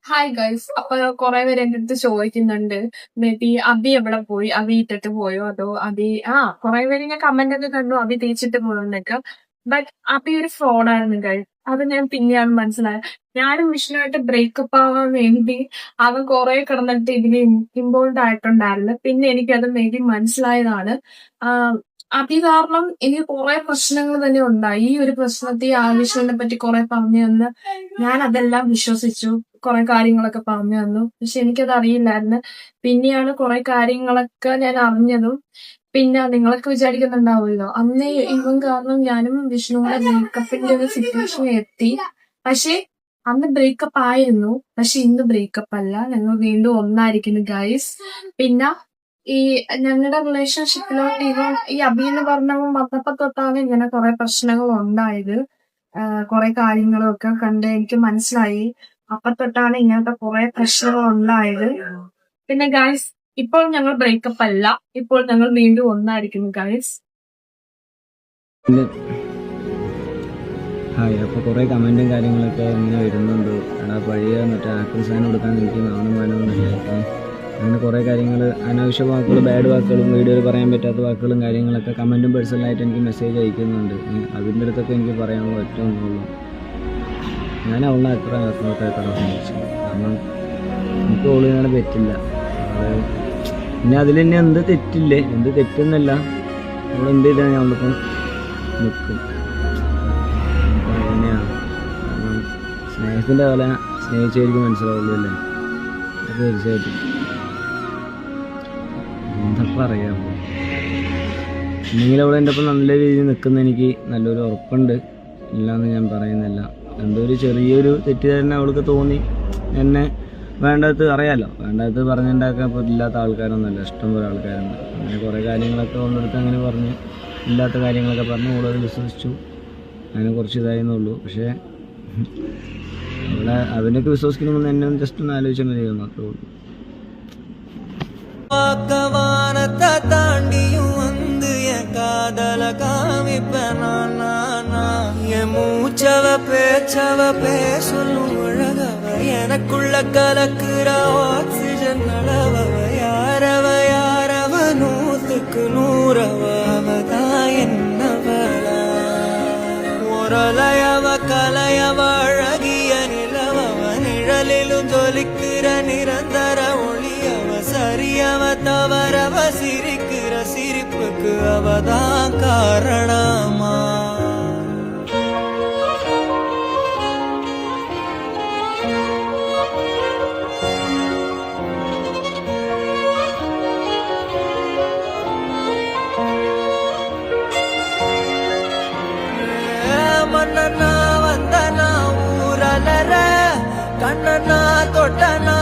Hi guys. അപ്പൊ കുറെ പേര് എന്റെ അടുത്ത് ചോദിക്കുന്നുണ്ട്, മേ ബി അബി എവിടെ പോയി, അബി ഇട്ടിട്ട് പോയോ, അതോ അബി കുറെ പേര് ഞാൻ കമന്റ് ഒക്കെ കണ്ടു അബി തേച്ചിട്ട് പോയെന്നൊക്കെ. ബട്ട് അബി ഒരു ഫ്രോഡായിരുന്നു ഗൈസ്. അത് ഞാൻ പിന്നെയാണ് മനസ്സിലായത്. ഞാനും വിഷ്ണുവായിട്ട് ബ്രേക്കപ്പ് ആവാൻ വേണ്ടി അവൻ കുറെ കിടന്നിട്ട് ഇതിന് ഇൻവോൾവ് ആയിട്ടുണ്ടായിരുന്നു. പിന്നെ എനിക്കത് മേ ബി മനസ്സിലായതാണ്. അബി കാരണം എനിക്ക് കുറെ പ്രശ്നങ്ങൾ തന്നെ ഉണ്ടായി. ഈ ഒരു പ്രശ്നത്തെ വിഷ്ണുവിനെ പറ്റി കുറെ പറഞ്ഞു തന്ന് ഞാൻ അതെല്ലാം വിശ്വസിച്ചു. കുറെ കാര്യങ്ങളൊക്കെ പറഞ്ഞു തന്നു. പക്ഷെ എനിക്കത് അറിയില്ലായിരുന്നു. പിന്നെയാണ് കുറെ കാര്യങ്ങളൊക്കെ ഞാൻ അറിഞ്ഞതും. പിന്നെ നിങ്ങളൊക്കെ വിചാരിക്കുന്നുണ്ടാവുമല്ലോ, അന്ന് ഇവൻ കാരണം ഞാനും വിഷ്ണുവിടെ ബ്രേക്കപ്പിന്റെ ഒരു സിറ്റുവേഷൻ എത്തി. പക്ഷെ അന്ന് ബ്രേക്കപ്പ് ആയിരുന്നു. പക്ഷെ ഇന്ന് ബ്രേക്കപ്പ് അല്ല. ഞങ്ങൾ വീണ്ടും ഒന്നായിരിക്കുന്നു ഗൈസ്. പിന്നെ ഈ ഞങ്ങളുടെ റിലേഷൻഷിപ്പിലോട്ട് ഈ അബി എന്ന് പറഞ്ഞവൻ വന്നപ്പോ തൊട്ടാണ് ഇങ്ങനെ കുറെ പ്രശ്നങ്ങൾ ഉണ്ടായത്. കുറെ കാര്യങ്ങളും ഒക്കെ കണ്ട് എനിക്ക് മനസ്സിലായി. അപ്പൊ തൊട്ടാണ് ഇങ്ങനത്തെ കുറെ പ്രശ്നങ്ങൾ ഉണ്ടായത്. പിന്നെ ഗൈസ്, ഇപ്പോൾ ഞങ്ങൾ ബ്രേക്കപ്പ് അല്ല, ഇപ്പോൾ ഞങ്ങൾ വീണ്ടും ഒന്നായിരിക്കുന്നു ഗൈസ്. ഹായ്. അപ്പോൾ കുറേ കമൻറ്റും കാര്യങ്ങളൊക്കെ ഇങ്ങനെ വരുന്നുണ്ട്. എടാ പഴയ മറ്റേ ആക്രിസാനം കൊടുക്കാൻ എനിക്ക് നാണും മാനമൊന്നുമില്ല. അപ്പം അങ്ങനെ കുറേ കാര്യങ്ങൾ, അനാവശ്യ വാക്കുകൾ, ബാഡ് വാക്കുകളും വീഡിയോയിൽ പറയാൻ പറ്റാത്ത വാക്കുകളും കാര്യങ്ങളൊക്കെ കമൻറ്റും പേഴ്സണലായിട്ട് എനിക്ക് മെസ്സേജ് അയക്കുന്നുണ്ട്. അതിൻ്റെ അടുത്തൊക്കെ എനിക്ക് പറയാനുള്ള ഒറ്റ ഒന്നുള്ളൂ, ഞാൻ അവളെ അത്ര ആത്മാർത്ഥമായിട്ടാണ് സ്നേഹിച്ചത്. കാരണം എനിക്ക് ഓളിനാണ് തെറ്റില്ല. പിന്നെ അതിൽ തന്നെ എന്ത് തെറ്റില്ലേ, എന്ത് തെറ്റെന്നല്ല, അവൾ എന്ത് ചെയ്താൽ ഞാൻ അവളിപ്പം നിൽക്കും. അപ്പം അങ്ങനെയാണ്. കാരണം സ്നേഹത്തിൻ്റെ വില സ്നേഹിച്ചവർക്ക് മനസ്സിലാവുള്ളൂ അല്ലേ. അത് തീർച്ചയായിട്ടും എന്താ പറയാമോ. എന്തെങ്കിലും അവൾ എൻ്റെ ഒപ്പം നല്ല രീതിയിൽ നിൽക്കുന്ന എനിക്ക് നല്ലൊരു ഉറപ്പുണ്ട്. ഇല്ലയെന്ന് ഞാൻ പറയുന്നില്ല. എന്തോ ഒരു ചെറിയൊരു തെറ്റിദ്ധാരണ അവൾക്ക് തോന്നി. എന്നെ വേണ്ടത് അറിയാമല്ലോ, വേണ്ടത് പറഞ്ഞുണ്ടാക്കാൻ ഇപ്പോൾ ഇല്ലാത്ത ആൾക്കാരൊന്നുമല്ല, ഇഷ്ടംപോലെ ആൾക്കാരുണ്ട്. അങ്ങനെ കുറേ കാര്യങ്ങളൊക്കെ അവളുടെ അങ്ങനെ പറഞ്ഞ് ഇല്ലാത്ത കാര്യങ്ങളൊക്കെ പറഞ്ഞ് അവളത് വിശ്വസിച്ചു. അങ്ങനെ കുറച്ച് ഇതായിരുന്നുള്ളൂ. പക്ഷേ അവനൊക്കെ വിശ്വസിക്കണമെന്ന് എന്നെ ജസ്റ്റ് ഒന്ന് ആലോചിച്ചാൽ മതിയായിരുന്നു, അത്രേ ഉള്ളൂ. தாண்டியும் வந்து என் காதல காமிப்பேன் என் மூச்சவ பேச்சவ பேசலும் அழகவ எனக்குள்ள கலக்குற ஆக்சிஜன் அளவவ யாரவ யாரவ 100க்கு 100 அவதான் என்னவள ஒரலையவ கலையவ அழகிய நிலவவ நிழலிலும் ஜொலிக்கிற நிரந்தர ஒளியவ சரியவ தவறவ சிரிக்கிற சிரிப்புக்கு அவதான் காரணமா. மன்னனா வந்தனா ஊரலர கண்ணனா தொட்டனா